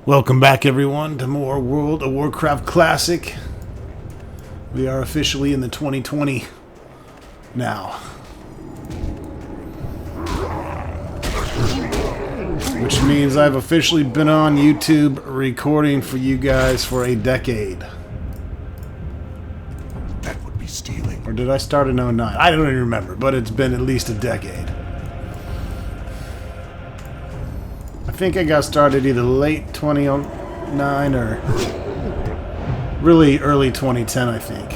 Welcome back, everyone, to more World of Warcraft Classic. We are officially in the 2020 now, which means I've officially been on YouTube recording for you guys for a decade. That would be stealing. Or did I start in '09? I don't even remember, but it's been at least a decade. I think I got started either late 2009 or really early 2010, I think.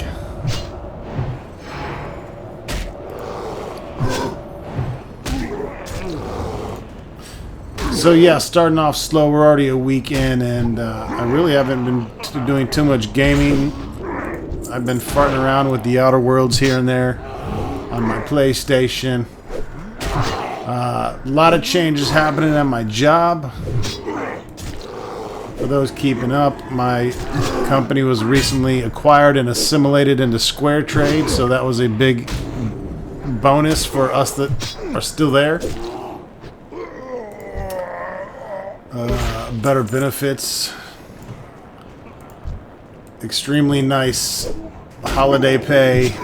So yeah, starting off slow. We're already a week in, and I really haven't been doing too much gaming. I've been farting around with the Outer Worlds here and there on my PlayStation. A lot of changes happening at my job. For those keeping up, my company was recently acquired and assimilated into Square Trade, so that was a big bonus for us that are still there. Better benefits, extremely nice holiday pay,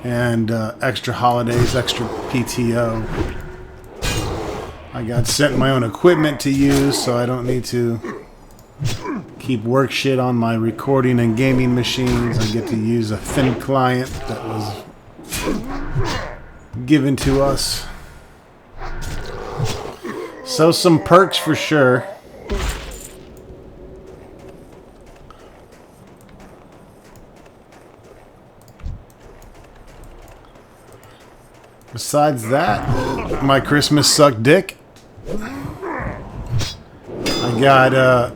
and extra holidays, extra PTO. I got sent my own equipment to use, so I don't need to keep work shit on my recording and gaming machines. I get to use a thin client that was given to us. So some perks for sure. Besides that, my Christmas sucked dick. I got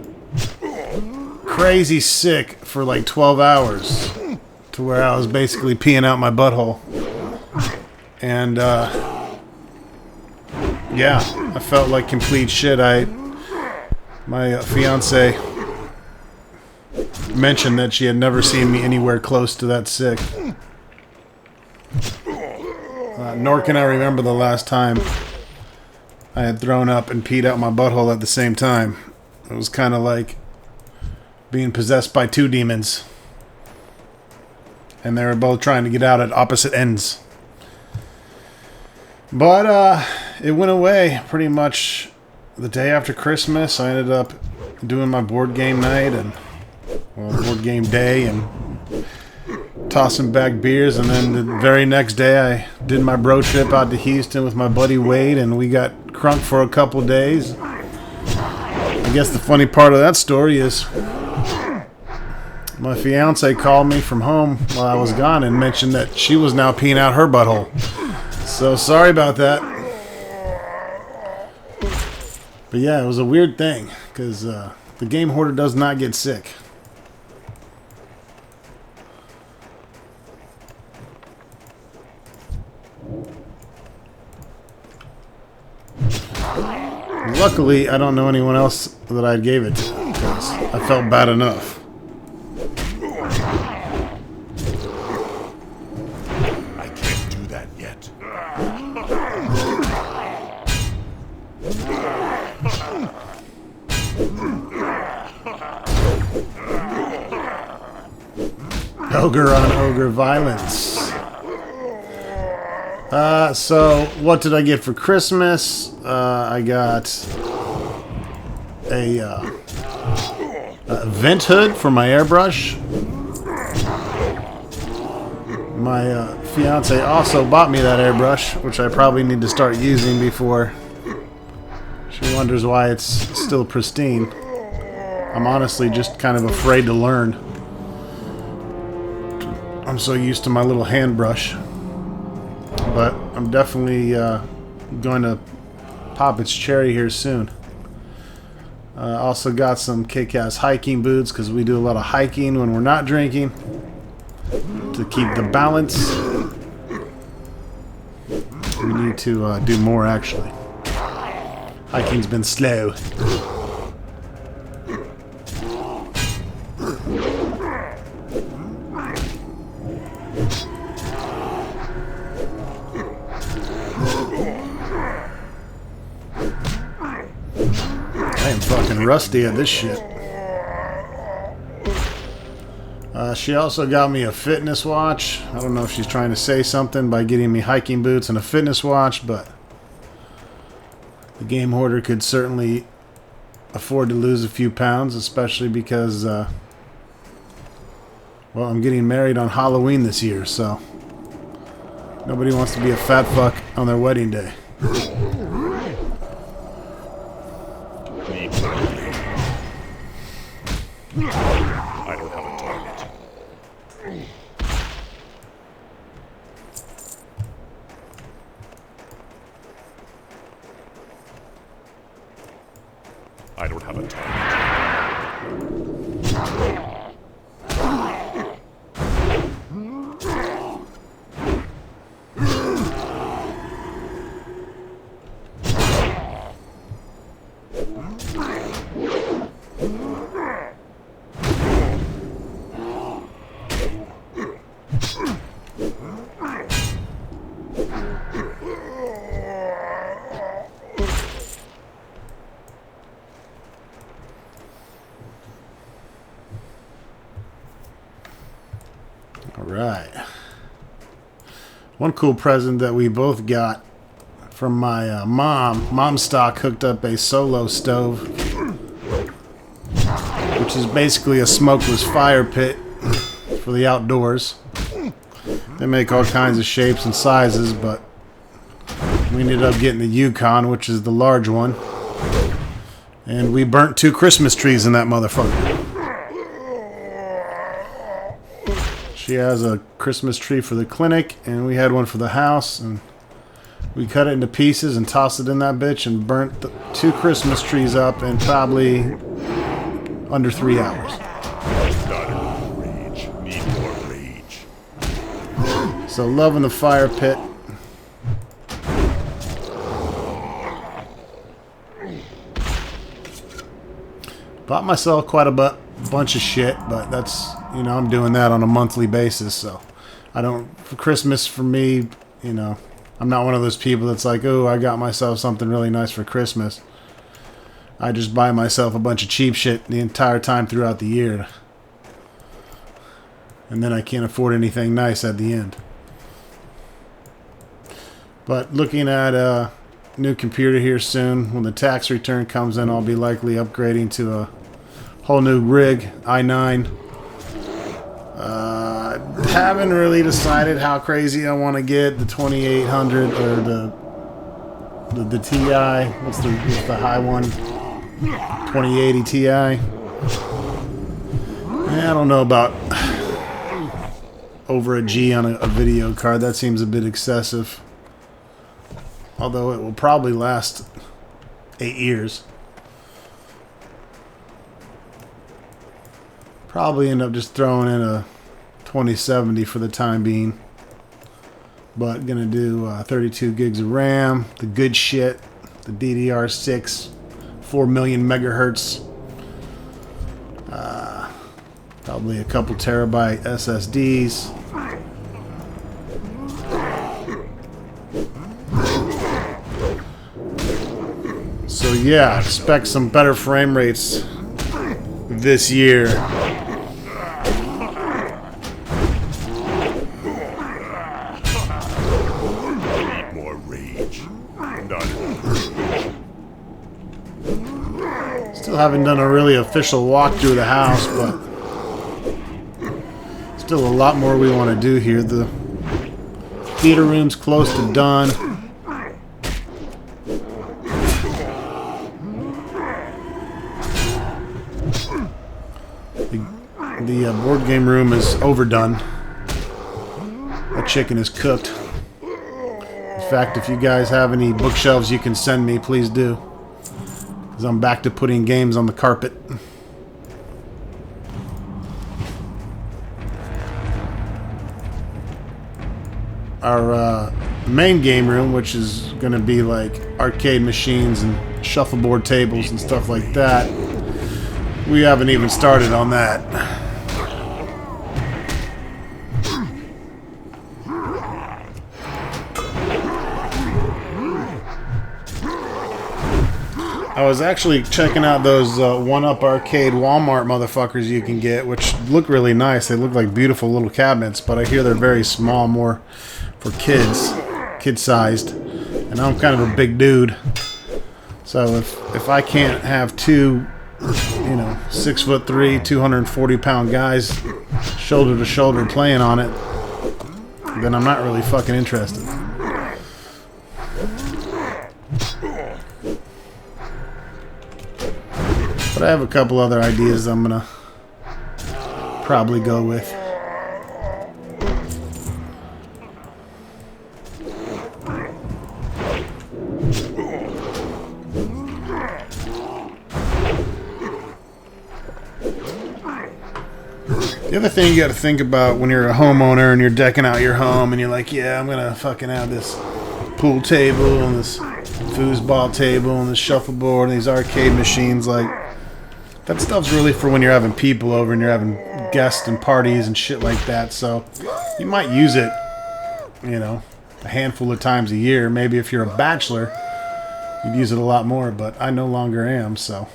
crazy sick for like 12 hours to where I was basically peeing out my butthole. And yeah, I felt like complete shit. My fiance mentioned that she had never seen me anywhere close to that sick. Nor can I remember the last time I had thrown up and peed out my butthole at the same time. It was kind of like being possessed by two demons. And they were both trying to get out at opposite ends. But it went away pretty much the day after Christmas. I ended up doing my board game night and board game day and tossing back beers, and then the very next day I did my bro trip out to Houston with my buddy Wade, and we got crunk for a couple days. I guess the funny part of that story is my fiance called me from home while I was gone and mentioned that she was now peeing out her butthole. So sorry about that. But yeah, it was a weird thing because the game Horde does not get sick. Luckily, I don't know anyone else that I gave it to because I felt bad enough. I can't do that yet. Ogre on ogre violence. So what did I get for Christmas? I got a vent hood for my airbrush. My fiance also bought me that airbrush, which I probably need to start using before she wonders why it's still pristine. I'm honestly just kind of afraid to learn. I'm so used to my little hand brush. But I'm definitely going to pop its cherry here soon. Also got some kick-ass hiking boots because we do a lot of hiking when we're not drinking to keep the balance. We need to do more, actually. Hiking's been slow. I am fucking rusty at this shit. She also got me a fitness watch. I don't know if she's trying to say something by getting me hiking boots and a fitness watch, but the game hoarder could certainly afford to lose a few pounds, especially because, well, I'm getting married on Halloween this year, so nobody wants to be a fat fuck on their wedding day. I don't have a target. I don't have a target. Alright. One cool present that we both got from my mom stock hooked up a solo stove, which is basically a smokeless fire pit for the outdoors. They make all kinds of shapes and sizes, but we ended up getting the Yukon, which is the large one. And we burnt 2 Christmas trees in that motherfucker. She has a Christmas tree for the clinic, and we had one for the house, and we cut it into pieces and tossed it in that bitch and burnt the 2 Christmas trees up in probably under 3 hours. Rage. Need more rage. So loving the fire pit. Bought myself quite a bunch of shit, but that's, you know, I'm doing that on a monthly basis, so I don't, for Christmas for me, you know, I'm not one of those people that's like, oh, I got myself something really nice for Christmas. I just buy myself a bunch of cheap shit the entire time throughout the year. And then I can't afford anything nice at the end. But looking at a new computer here soon. When the tax return comes in, I'll be likely upgrading to a whole new rig, i9. Haven't really decided how crazy I want to get the 2800 or the Ti. What's the high one? 2080 Ti. I don't know about over a G on a video card. That seems a bit excessive. Although it will probably last 8 years. Probably end up just throwing in a 2070 for the time being. But gonna do 32 gigs of RAM, the good shit, the DDR6, 4 million megahertz. Probably a couple terabyte SSDs. So yeah, expect some better frame rates this year. Need more rage. Still haven't done a really official walkthrough of the house, but still a lot more we want to do here. The theater room's close to done. The board game room is overdone. That chicken is cooked. In fact, if you guys have any bookshelves you can send me, please do. Because I'm back to putting games on the carpet. Our main game room, which is going to be like arcade machines and shuffleboard tables and stuff like that, we haven't even started on that. I was actually checking out those one-up arcade Walmart motherfuckers you can get, which look really nice. They look like beautiful little cabinets, but I hear they're very small, more for kids, kid-sized. And I'm kind of a big dude, so if I can't have two, 6'3", 240-pound guys, shoulder to shoulder, playing on it, then I'm not really fucking interested. But I have a couple other ideas I'm gonna probably go with. The other thing you got to think about when you're a homeowner and you're decking out your home and you're like, yeah, I'm gonna fucking have this pool table and this foosball table and this shuffleboard and these arcade machines, like, that stuff's really for when you're having people over and you're having guests and parties and shit like that. So you might use it, a handful of times a year. Maybe if you're a bachelor, you'd use it a lot more, but I no longer am, so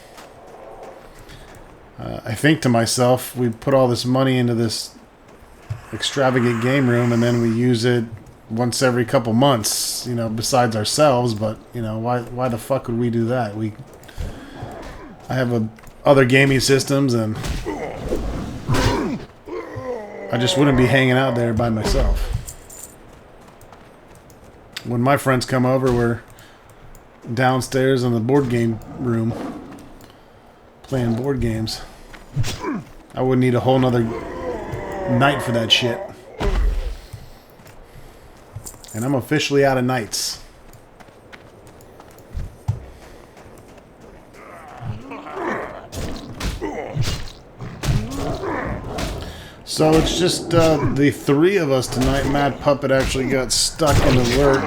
I think to myself, we put all this money into this extravagant game room and then we use it once every couple months, besides ourselves, but why the fuck would we do that? I have other gaming systems, and I just wouldn't be hanging out there by myself. When my friends come over, we're downstairs in the board game room playing board games. I wouldn't need a whole nother night for that shit. And I'm officially out of nights. So it's just the three of us tonight. Mad Puppet actually got stuck in the work.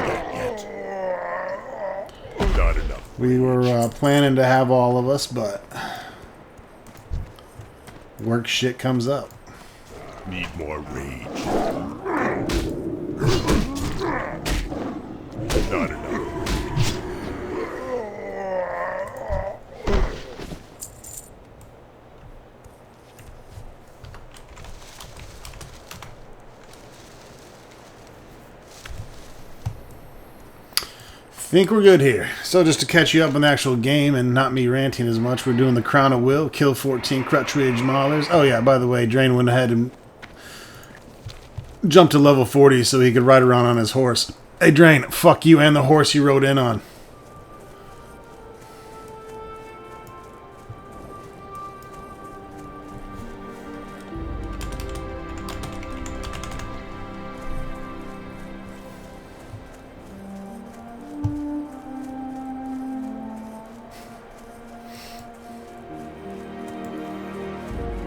Not enough. We were planning to have all of us, but work shit comes up. Need more rage. Not enough. Think we're good here. So just to catch you up on the actual game and not me ranting as much, we're doing the Crown of Will, kill 14 Crutch Ridge Maulers. Oh yeah, by the way, Drain went ahead and jumped to level 40 so he could ride around on his horse. Hey Drain, fuck you and the horse you rode in on.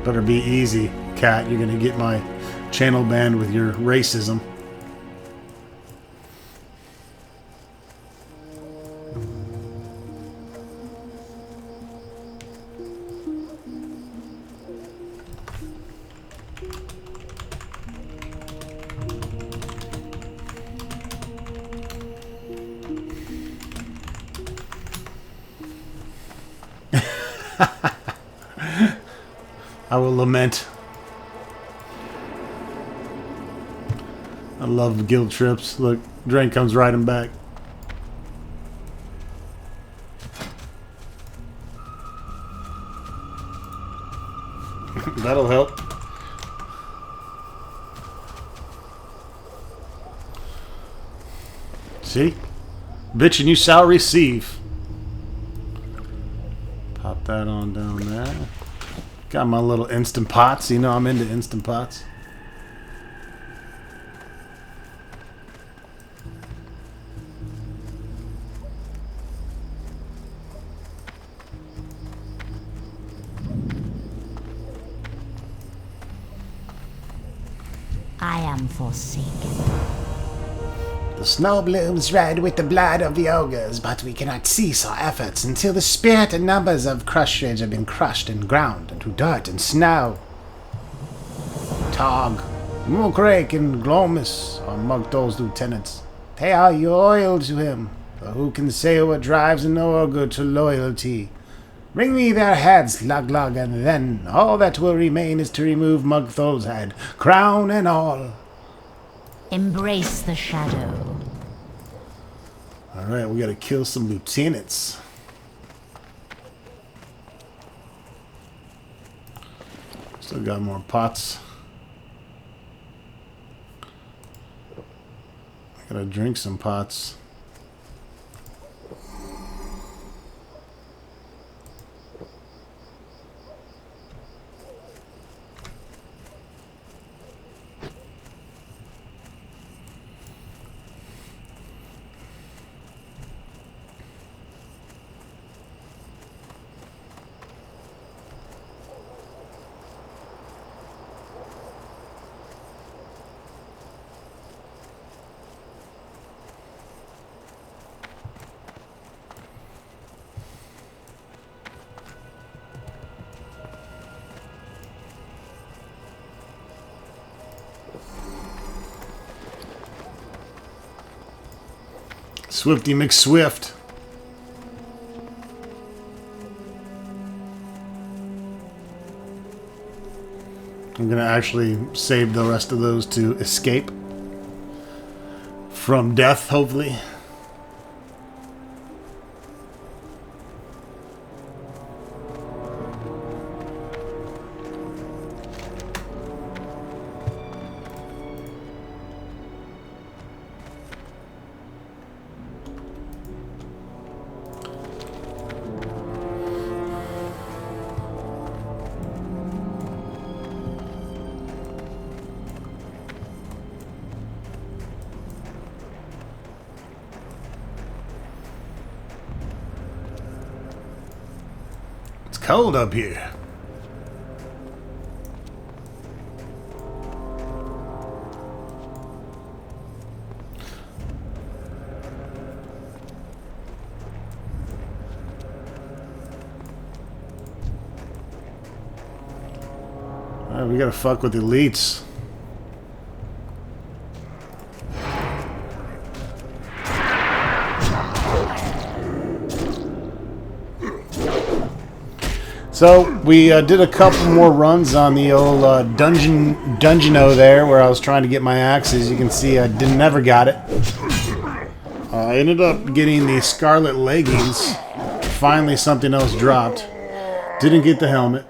Better be easy, cat. You're gonna get my channel banned with your racism. I will lament. I love guild trips. Look, Drain comes riding back. That'll help. See? Bitch, and you shall receive. Pop that on down there. Got my little Instant Pots. You know I'm into Instant Pots. I am forsaken. The snow blooms red with the blood of the ogres, but we cannot cease our efforts until the spirit and numbers of Crush Ridge have been crushed and ground into dirt and snow. Tog, Mookrake, and Glomus are Mugdol's lieutenants. They are loyal to him, But who can say what drives an ogre to loyalty? Bring me their heads, Glug, and then all that will remain is to remove Mugthol's head, crown and all. Embrace the shadow. Alright, we gotta kill some lieutenants. Still got more pots. I gotta drink some pots. Swifty McSwift. I'm gonna actually save the rest of those to escape from death, hopefully. Cold up here. Alright, we gotta fuck with elites. So we did a couple more runs on the old dungeono there, where I was trying to get my axes. You can see I never got it. I ended up getting the scarlet leggings. Finally, something else dropped. Didn't get the helmet.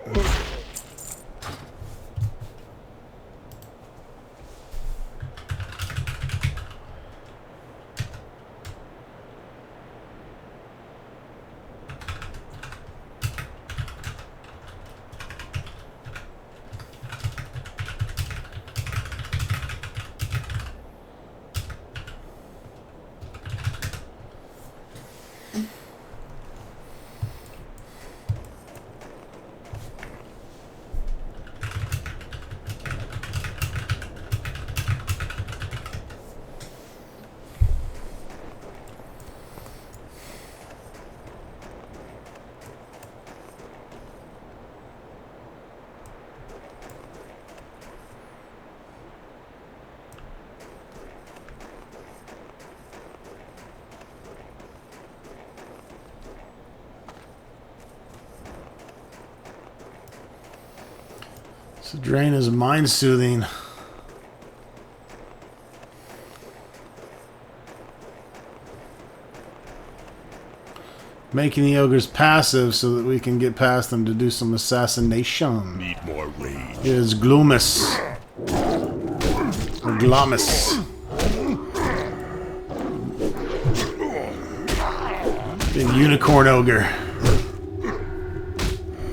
So drain is mind soothing. Making the ogres passive so that we can get past them to do some assassination. Need more rage. It is Gloomus. Or Glomus. Big unicorn ogre.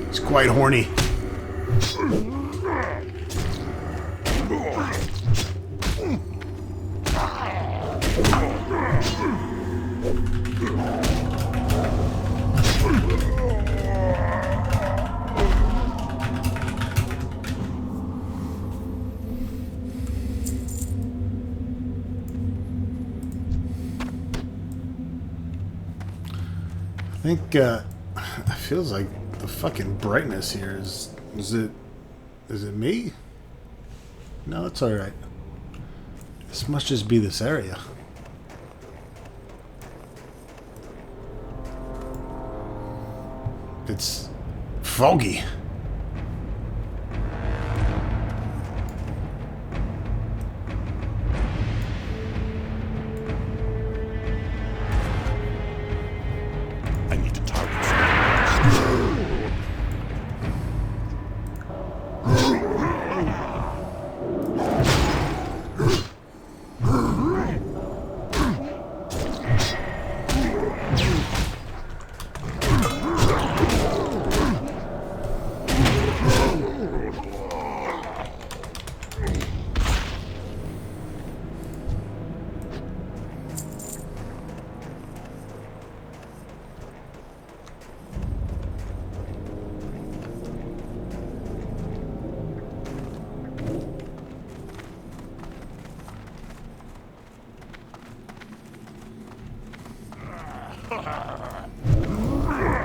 He's quite horny. I think it feels like the fucking brightness here is it me? No, it's alright. This must just be this area. it's foggy. I need to target something.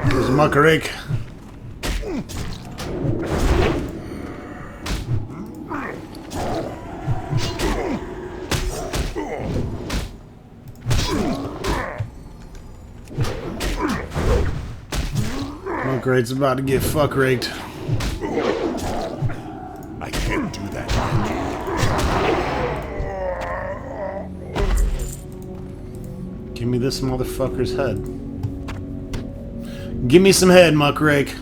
There's a muckrake. Muckrake's about to get fuck raked. I can't do that yet. Give me this motherfucker's head. Give me some head, muckrake.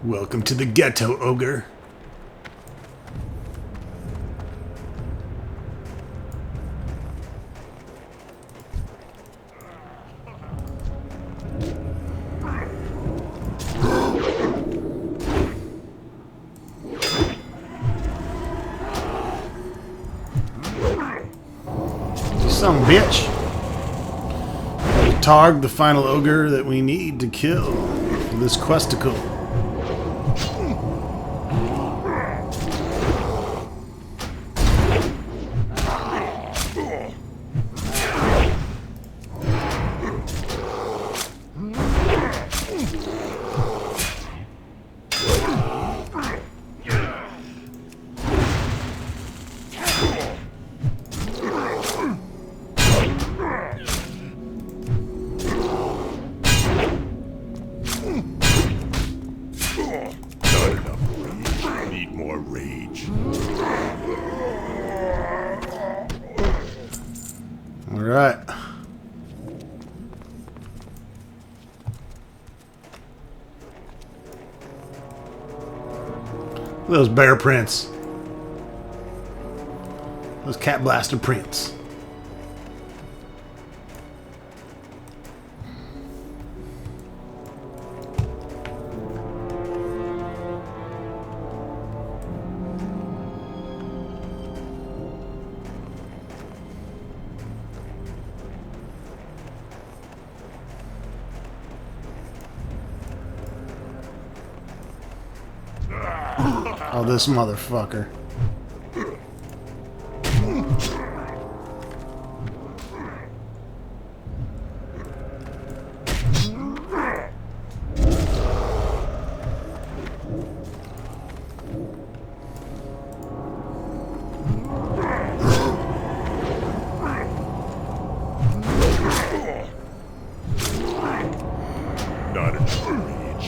Welcome to the ghetto, ogre. Son of a bitch. Targ, the final ogre that we need to kill for this questicle. Not enough rage. I need more rage. All right. Those bear prints. Those cat blaster prints. Oh, this motherfucker. Not enough rage.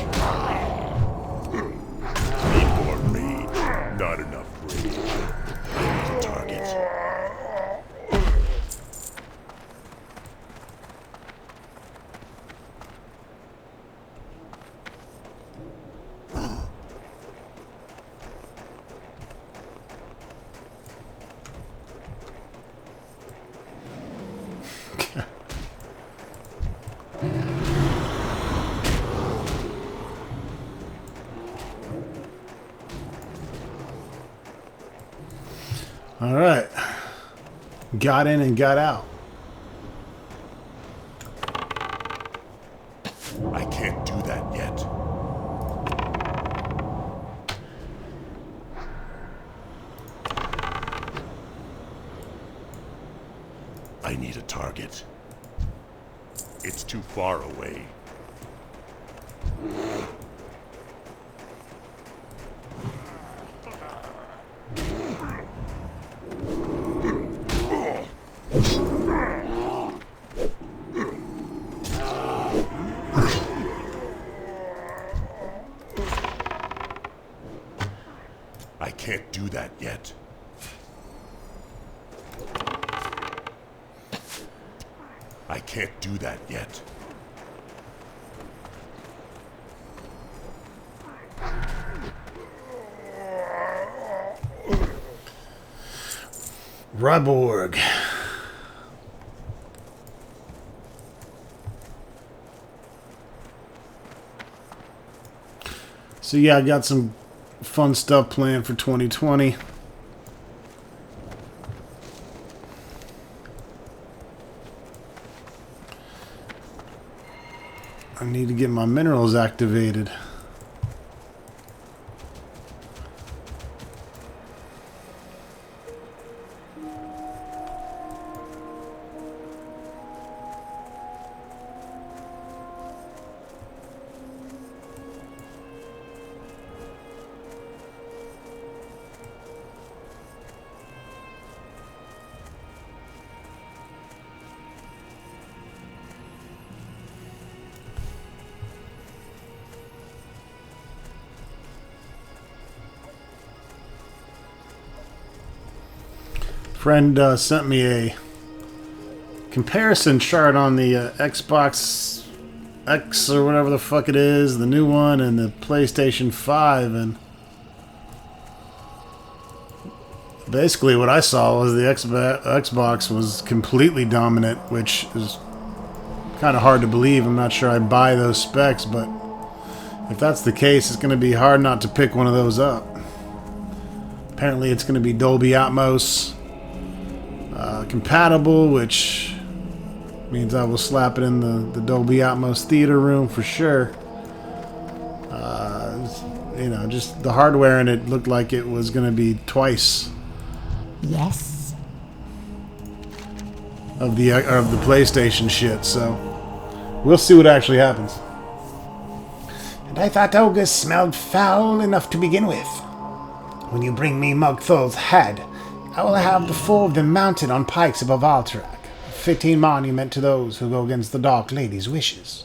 Need more rage. Not enough rage. I need to target. All right. Got in and got out. I can't do that yet. I need a target. It's too far away. I can't do that yet. I can't do that yet. Ryborg. So yeah, I got some fun stuff planned for 2020. I need to get my minerals activated. Friend sent me a comparison chart on the Xbox X or whatever the fuck it is, the new one, and the PlayStation 5, and basically what I saw was the Xbox was completely dominant, which is kind of hard to believe. I'm not sure I'd buy those specs, but if that's the case, it's going to be hard not to pick one of those up. Apparently it's going to be Dolby Atmos compatible, which means I will slap it in the Dolby Atmos theater room for sure. You know, just the hardware in it looked like it was going to be twice Yes. of the PlayStation shit. So we'll see what actually happens. And I thought ogres smelled foul enough to begin with. When you bring me Mugthol's head, I will have the four of them mounted on pikes above Alterac, a fitting monument to those who go against the Dark Lady's wishes.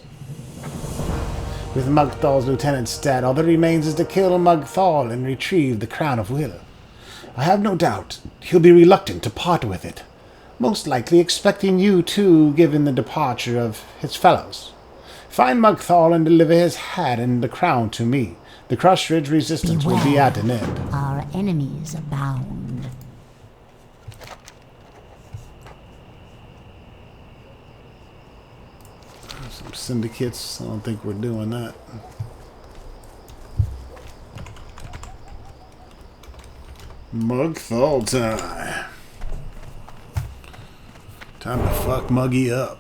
With Mugthol's lieutenant's dead, all that remains is to kill Mugthol and retrieve the Crown of Will. I have no doubt he'll be reluctant to part with it, most likely expecting you to, given the departure of his fellows. Find Mugthol and deliver his head and the crown to me. The Crush Ridge resistance will be at an end. Our enemies abound. Some syndicates. I don't think we're doing that. Mugthol time. Time to fuck Muggy up.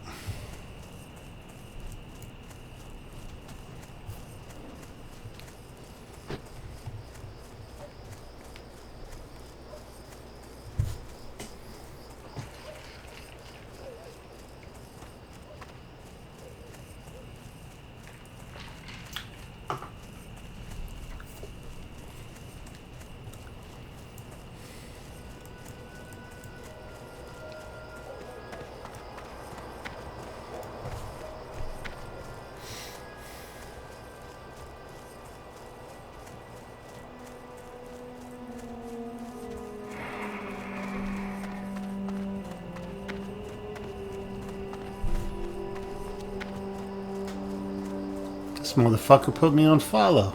This motherfucker put me on follow.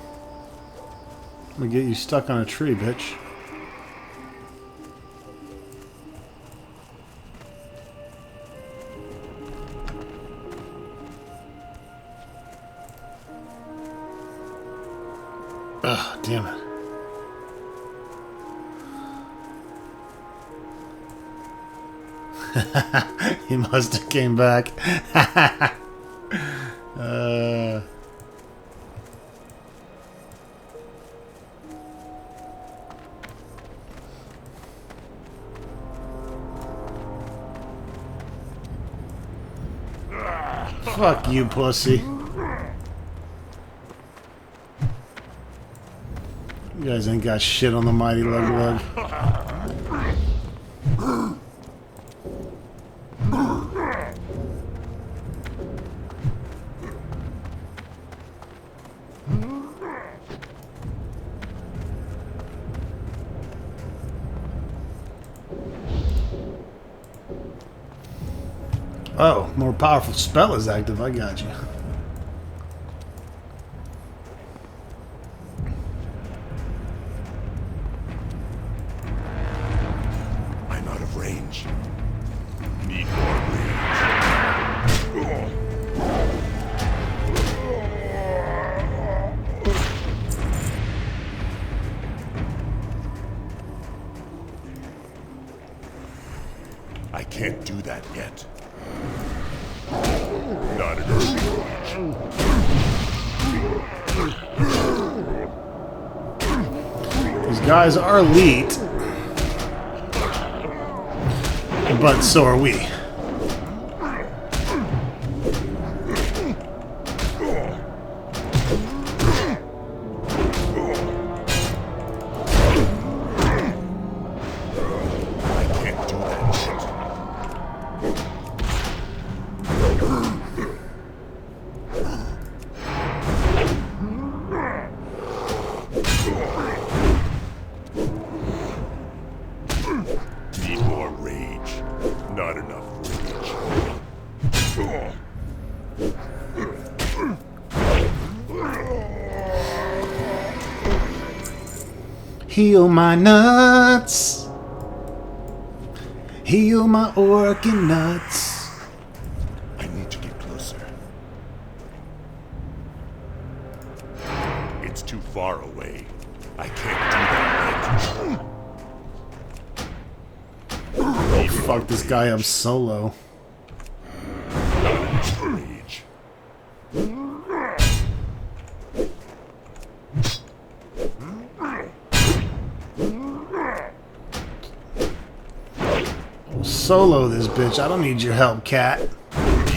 I'm gonna get you stuck on a tree, bitch. Ugh, damn it. He must have came back. Fuck you, pussy. You guys ain't got shit on the mighty lug lug. Oh, more powerful spell is active. I got you. I'm out of range. Need more range. I can't do that yet. Not enough range. These guys are elite, but so are we. Need more rage. Not enough rage. Heal my nuts. Heal my orkin nuts. I need to get closer. It's too far away. I can't do that yet. Oh, fuck this guy up solo. Rage. Solo this bitch. I don't need your help, cat.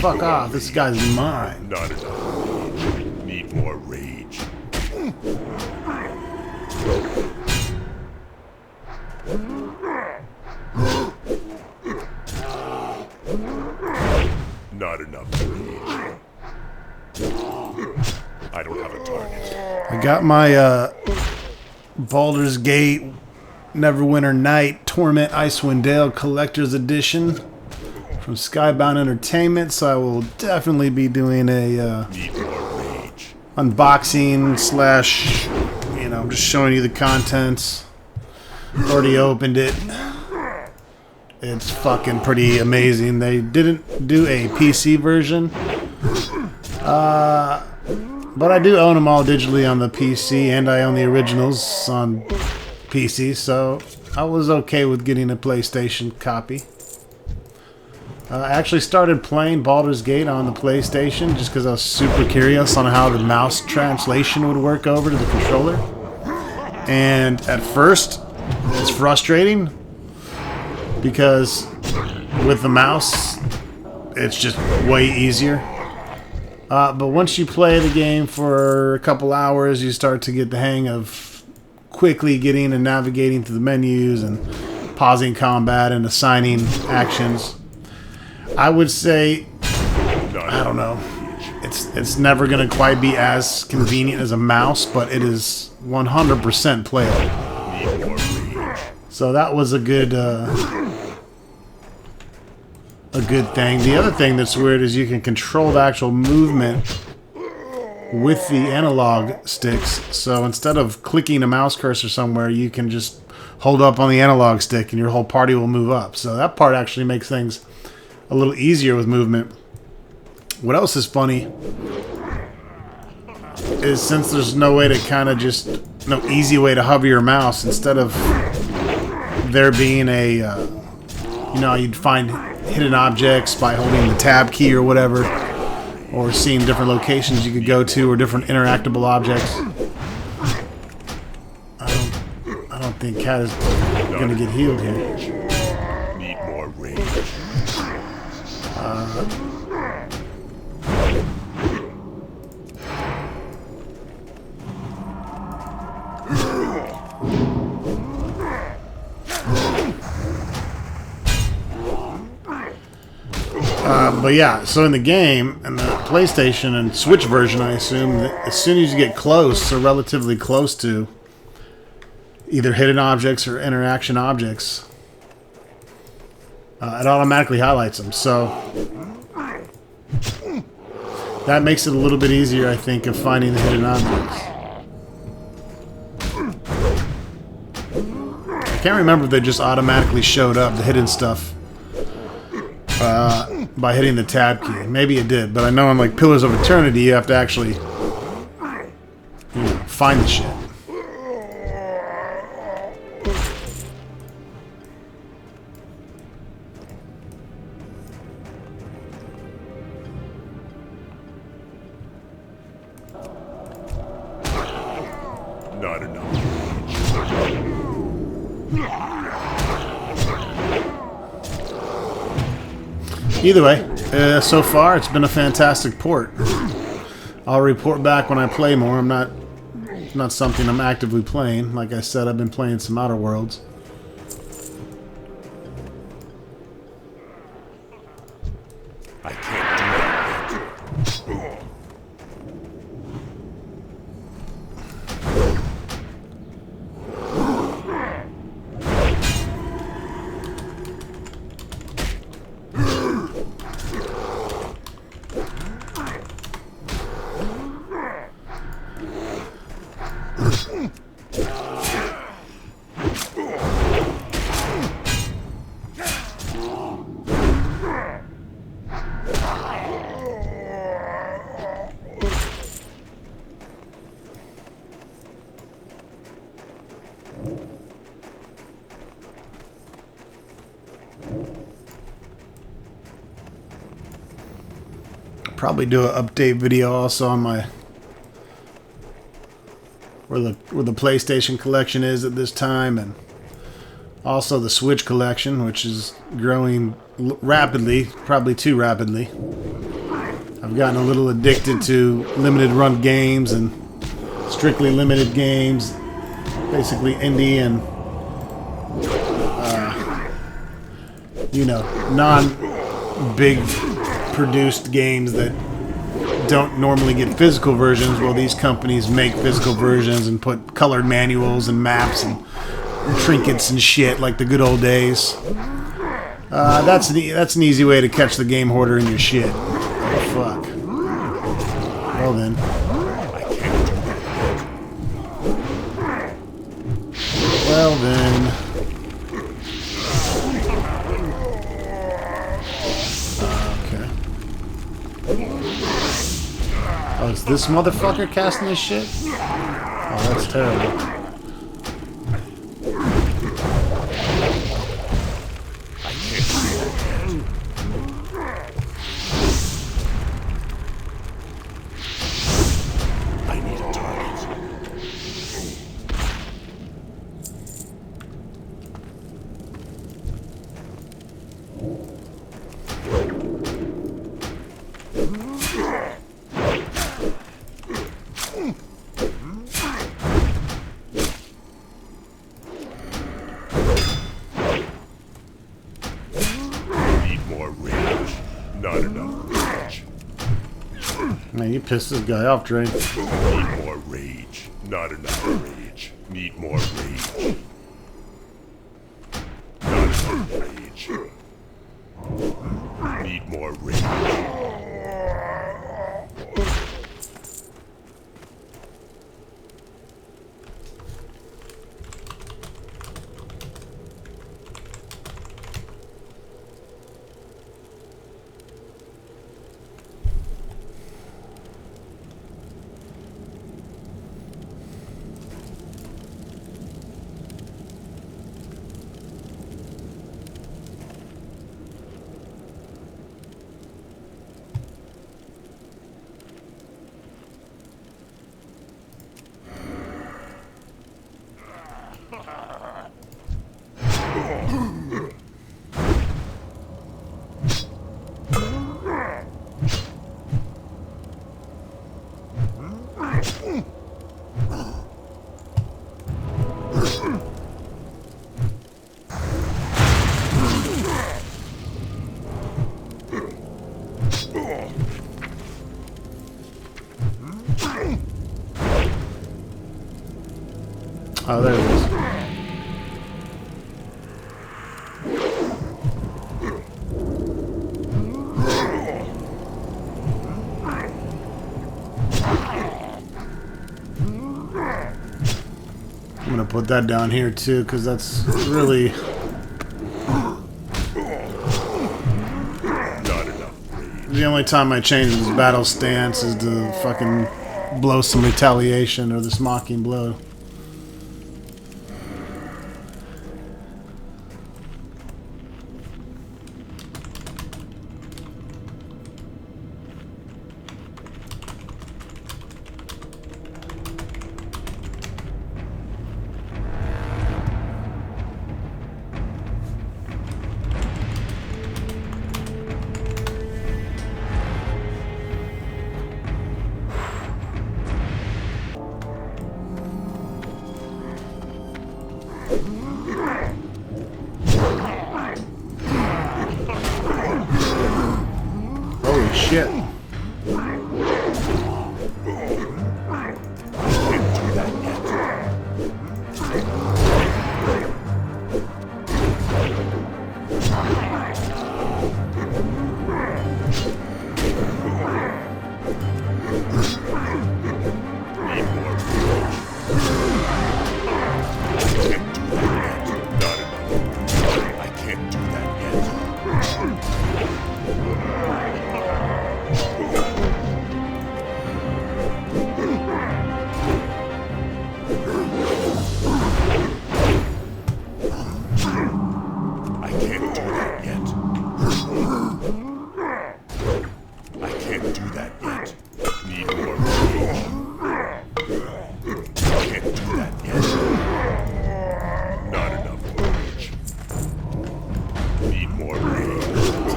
Fuck off. This guy's mine. Not enough rage. Need more rage. Not enough rage. I don't have a target. I got my Baldur's Gate Neverwinter Night Torment Icewind Dale Collector's Edition from Skybound Entertainment, so I will definitely be doing a Need more rage. unboxing slash, you know, just showing you the contents. Already opened it. It's fucking pretty amazing. They didn't do a PC version, but I do own them all digitally on the PC, and I own the originals on PC, so I was okay with getting a PlayStation copy. I actually started playing Baldur's Gate on the PlayStation just because I was super curious on how the mouse translation would work over to the controller. And at first, it's frustrating because with the mouse, it's just way easier. But once you play the game for a couple hours, you start to get the hang of quickly getting and navigating through the menus and pausing combat and assigning actions. I would say, I don't know, it's never going to quite be as convenient as a mouse, but it is 100% playable. So that was a good thing. The other thing that's weird is you can control the actual movement with the analog sticks. So instead of clicking a mouse cursor somewhere, you can just hold up on the analog stick and your whole party will move up. So that part actually makes things a little easier with movement. What else is funny is since there's no way to kind of just, no easy way to hover your mouse, instead of there being a, you know, you'd find hidden objects by holding the tab key or whatever. or seeing different locations you could go to or different interactable objects. I don't think Cat is going to get healed here. Need more rage. But yeah, so in the game, in the PlayStation and Switch version, I assume that as soon as you get close, or relatively close to either hidden objects or interaction objects, it automatically highlights them. So that makes it a little bit easier, I think, of finding the hidden objects. I can't remember if they just automatically showed up, the hidden stuff, by hitting the tab key. Maybe it did, but I know in like Pillars of Eternity you have to actually find the shit. Not enough. Either way, so far it's been a fantastic port. I'll report back when I play more. It's not something I'm actively playing. Like I said, I've been playing some Outer Worlds. I can't do that yet. Probably do an update video also on my where the PlayStation collection is at this time, and also the Switch collection, which is growing rapidly, probably too rapidly. I've gotten a little addicted to limited run games and strictly limited games, basically indie and non-big produced games that don't normally get physical versions. Well, these companies make physical versions and put colored manuals and maps and trinkets and shit like the good old days. That's an easy way to catch the game hoarder in your shit. Oh, fuck. Well then. Well then. Oh, is this motherfucker casting this shit? Oh, that's terrible. I need a target. Not enough rage. Man, you pissed this guy off, Drain. Need more rage. Not enough rage. Need more rage. Not enough rage. Need more rage. Oh, there it is. I'm gonna put that down here too, because that's really the only time I change this battle stance is to fucking blow some retaliation or this mocking blow. Holy shit.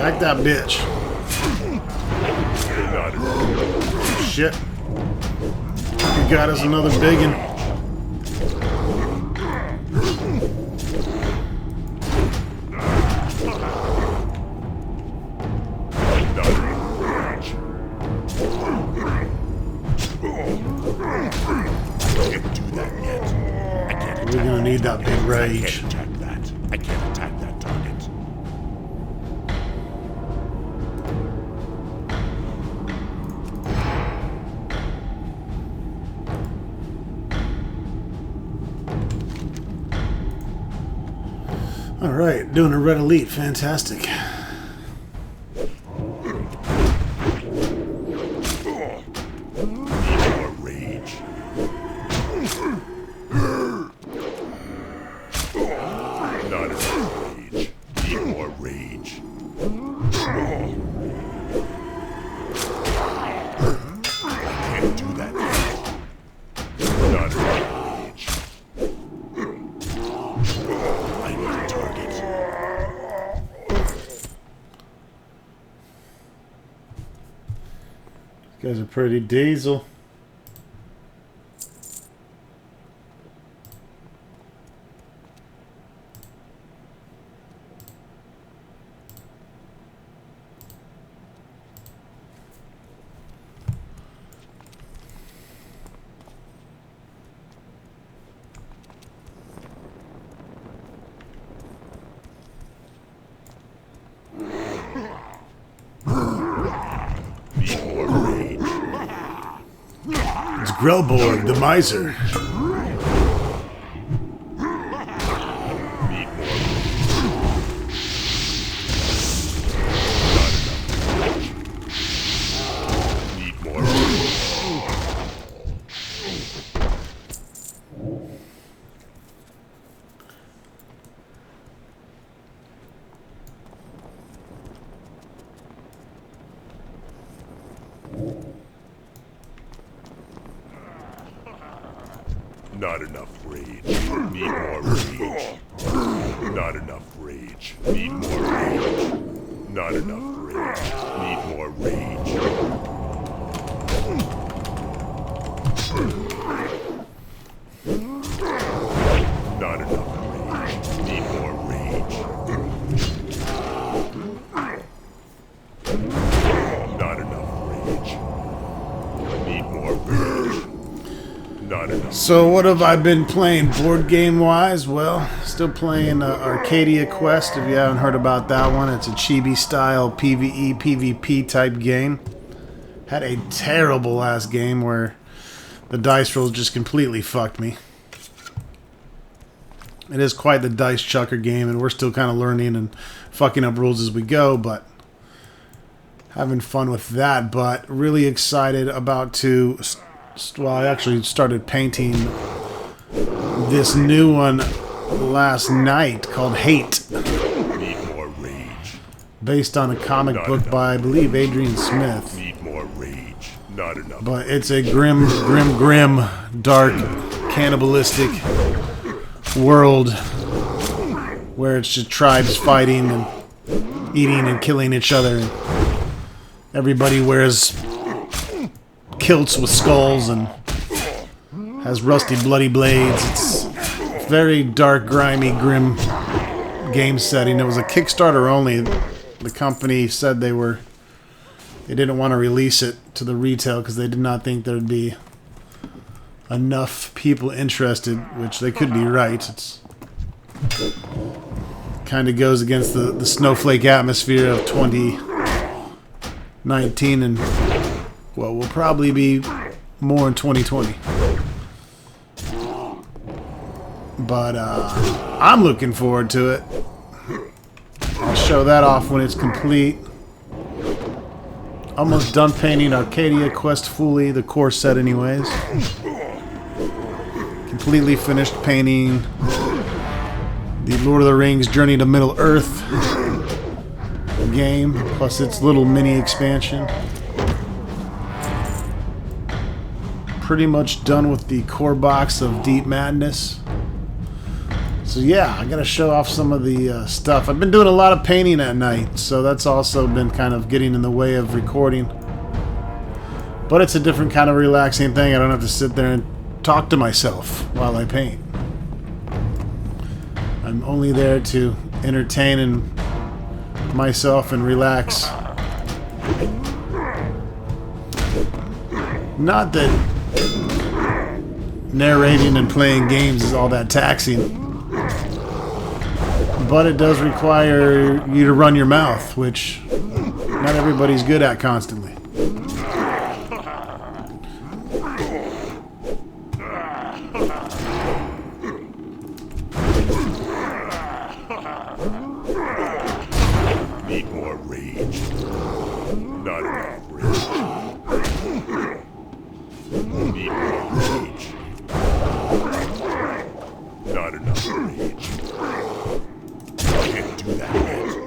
Attack that bitch. Shit. He got us another biggin. We're gonna need that big rage. I can't attack that target. Alright, doing a red elite. Fantastic. You guys are pretty diesel. It's Grelborg, the miser. Not enough rage. Need more rage. Not enough rage. Need more rage. Not enough rage. Need more rage. Not enough rage. Need more rage. Not enough rage. Need more rage. Not enough. So what have I been playing board game wise? Well, still playing Arcadia Quest. If you haven't heard about that one, it's a chibi style PvE PvP type game. Had a terrible ass game where the dice rolls just completely fucked me. It is quite the dice chucker game, and we're still kind of learning and fucking up rules as we go, but having fun with that. But really excited about to... Well, I actually started painting this new one last night called Hate, Need more rage. based on a comic book by, I believe, Adrian Smith. Need more rage. Not enough. But it's a grim, dark, cannibalistic world where it's just tribes fighting and eating and killing each other. And everybody wears kilts with skulls and has rusty, bloody blades. It's very dark, grimy, grim game setting. It was a Kickstarter only. The company said they didn't want to release it to the retail because they did not think there'd be enough people interested, which they could be right. It's kind of goes against the snowflake atmosphere of 2019 and well, will probably be more in 2020. But I'm looking forward to it. I'll show that off when it's complete. Almost done painting Arcadia Quest fully, the core set anyways. Completely finished painting the Lord of the Rings Journey to Middle-earth game, plus its little mini expansion. Pretty much done with the core box of Deep Madness. So yeah, I gotta show off some of the stuff. I've been doing a lot of painting at night, so that's also been kind of getting in the way of recording. But it's a different kind of relaxing thing. I don't have to sit there and talk to myself while I paint. I'm only there to entertain myself and relax. Not that narrating and playing games is all that taxing, but it does require you to run your mouth, which not everybody's good at constantly. Need more rage. Not enough rage. Need more rage. Not enough rage. Can't do that yet.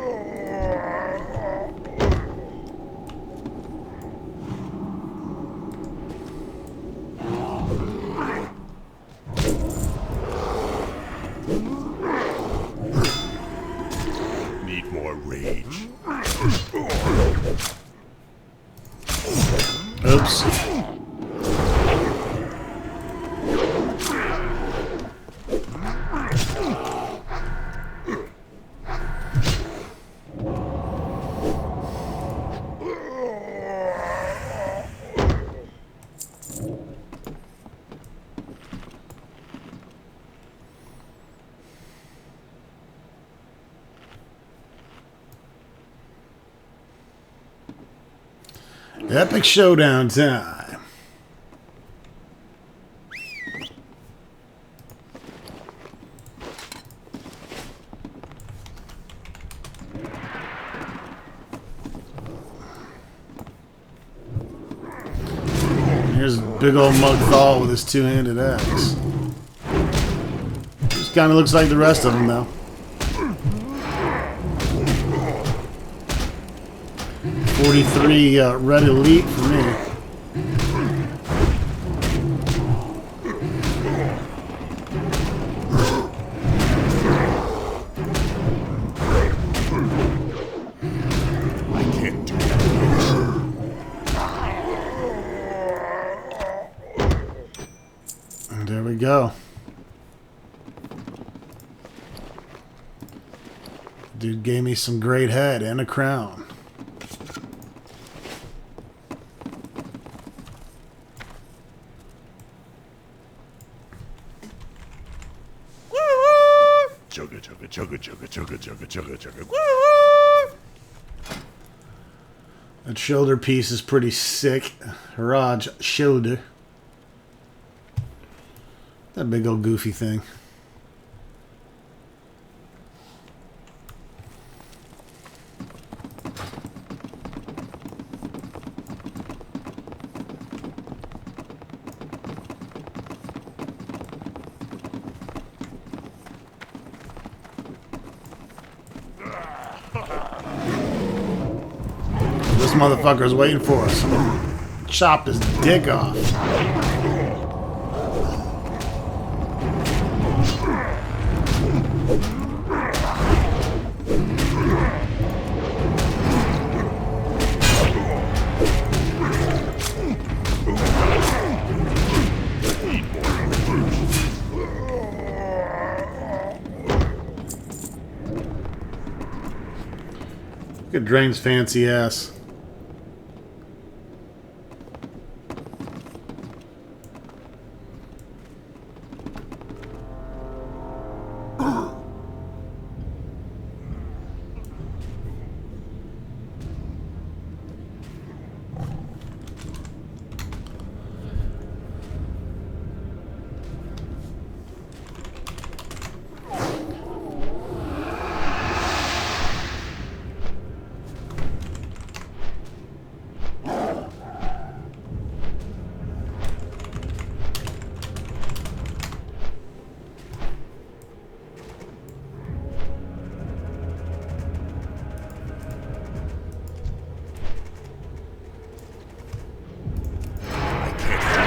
Need more rage. Oops. Epic showdown time. Here's big old Mugthal with his two-handed axe. Just kind of looks like the rest of them, though. 43 red elite for me. I can't do that. And there we go. Dude gave me some great head and a crown. chugga chugga chugga chugga chugga chugga chugga chugga. Woo! That shoulder piece is pretty sick. Raj shoulder. That big old goofy thing. This motherfucker's waiting for us. I'm gonna chop his dick off. Look at Drain's fancy ass.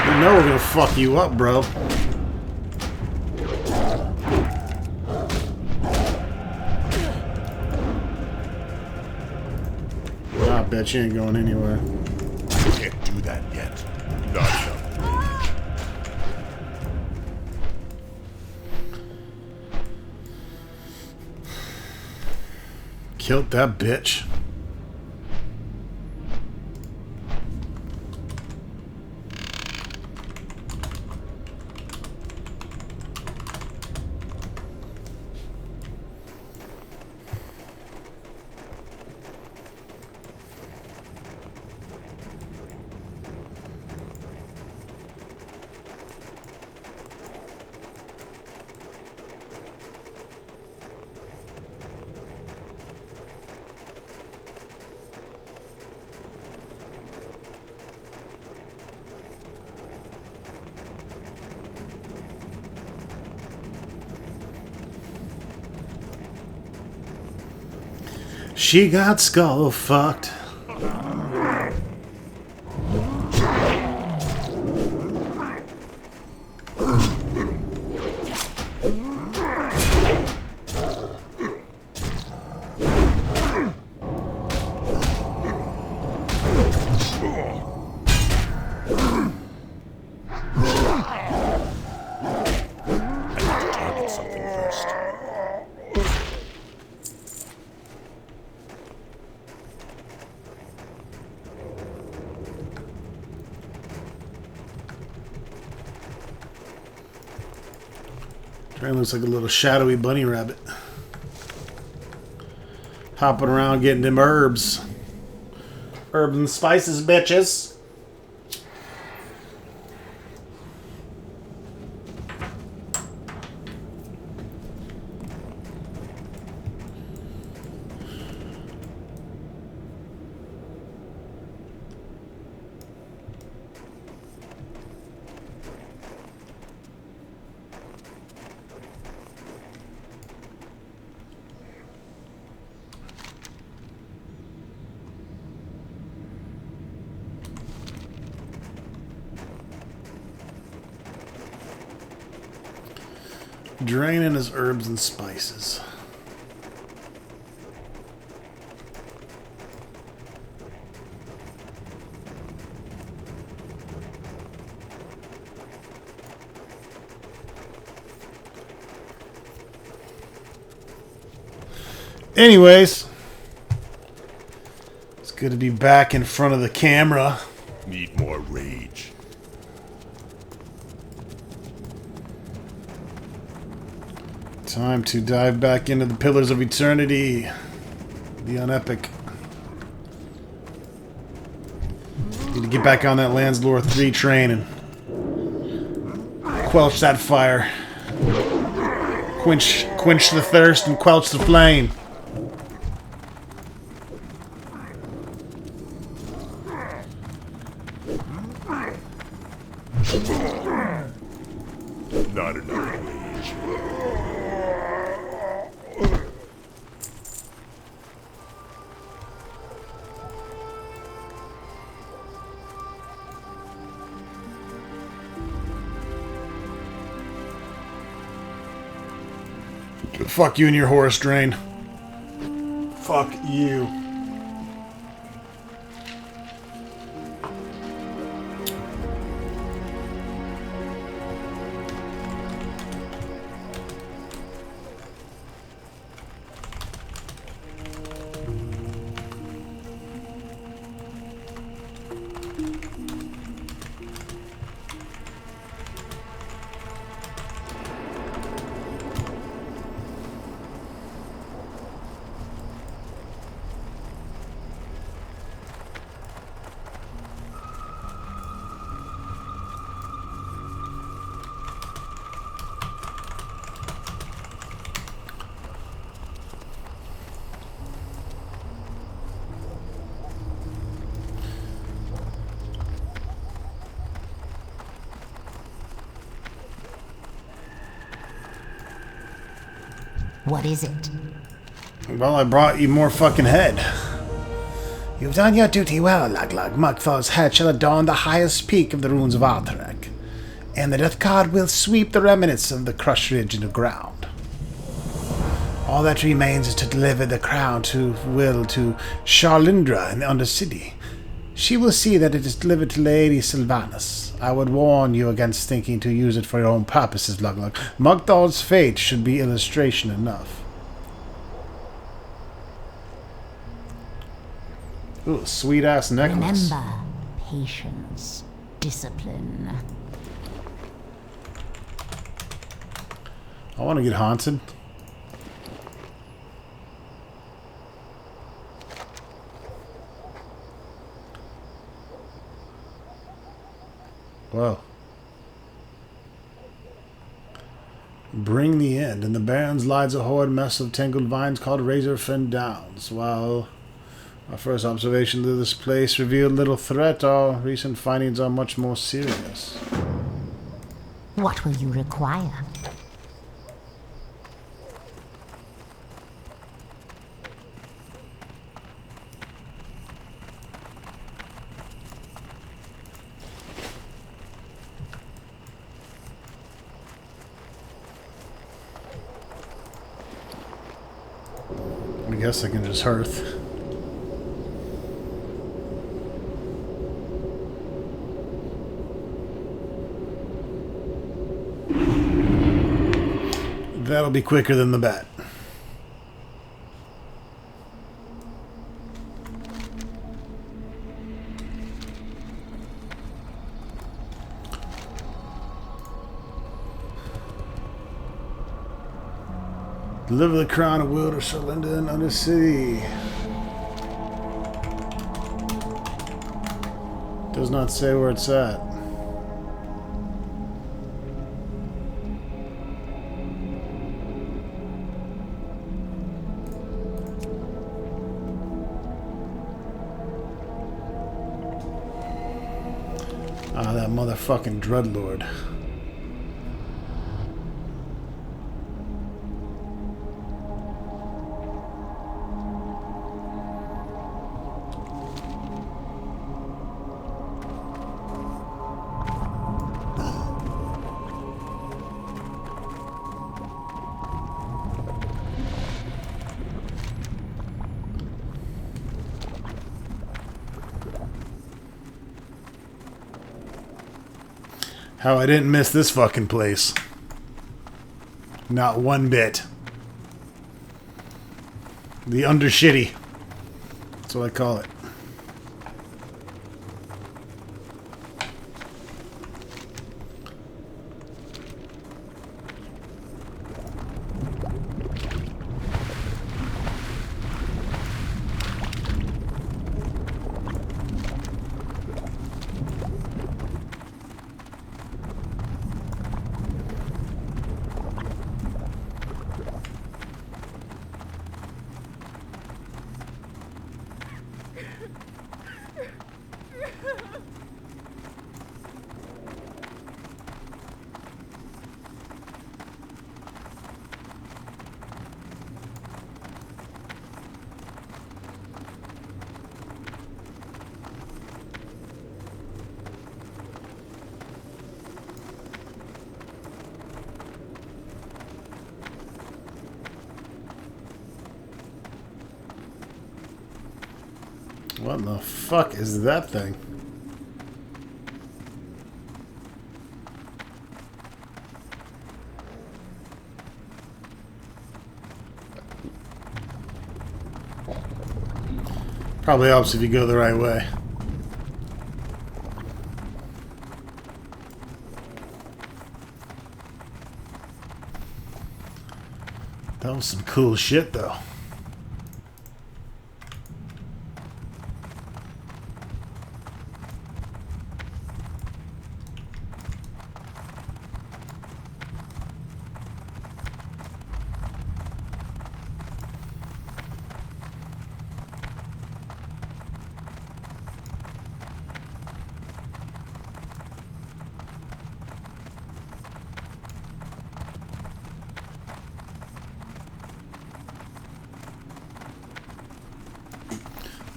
You know we're gonna fuck you up, bro. I bet you ain't going anywhere. Can't do that yet. Not enough rage. Killed that bitch. She got skull fucked. Target something first. Drain looks like a little shadowy bunny rabbit. Hopping around getting them herbs. Herbs and spices, bitches. Draining his herbs and spices. Anyways, it's good to be back in front of the camera. Need more rage. Time to dive back into the Pillars of Eternity. The unepic. Need to get back on that Landslore 3 train and quench that fire. Quench the thirst and quench the flame. Not enough rage. Fuck you and your horse drain. Fuck you. What is it? Well, I brought you more fucking head. You've done your duty well, Lug-Lug. Mugthor's head shall adorn the highest peak of the ruins of Alterac, and the Death God will sweep the remnants of the crushed ridge into ground. All that remains is to deliver the crown to Charlindra in the Undercity. She will see that it is delivered to Lady Sylvanas. I would warn you against thinking to use it for your own purposes, Lug-Lug. Mugthor's fate should be illustration enough. Ooh, sweet ass necklace. Remember, patience, discipline. I want to get haunted. Whoa. Bring the end. In the barrens lies a horde mess of tangled vines called Razorfen Downs. While our first observation of this place revealed little threat, our recent findings are much more serious. What will you require? I guess I can just hearth. That'll be quicker than the bat. Deliver the crown of will to Shalinda and Undercity. Does not say where it's at. Ah, that motherfucking Dreadlord. How I didn't miss this fucking place. Not one bit. The Undershitty. That's what I call it. What the fuck is that thing? Probably helps if you go the right way. That was some cool shit, though.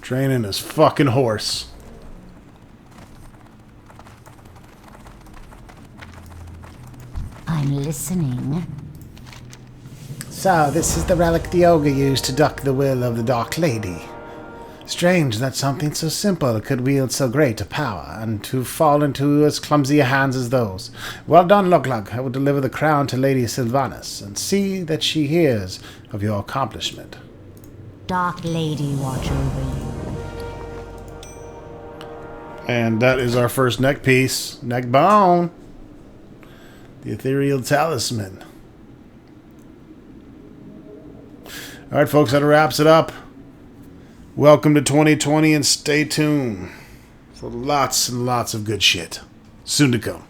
Training his fucking horse. I'm listening. So, this is the relic the ogre used to duck the will of the Dark Lady. Strange that something so simple could wield so great a power, and to fall into as clumsy hands as those. Well done, Luglug. I will deliver the crown to Lady Sylvanas, and see that she hears of your accomplishment. Dark Lady watch over you. And that is our first neck piece. Neck bone. The ethereal talisman. Alright, folks, that wraps it up. Welcome to 2020 and stay tuned for lots and lots of good shit. Soon to come.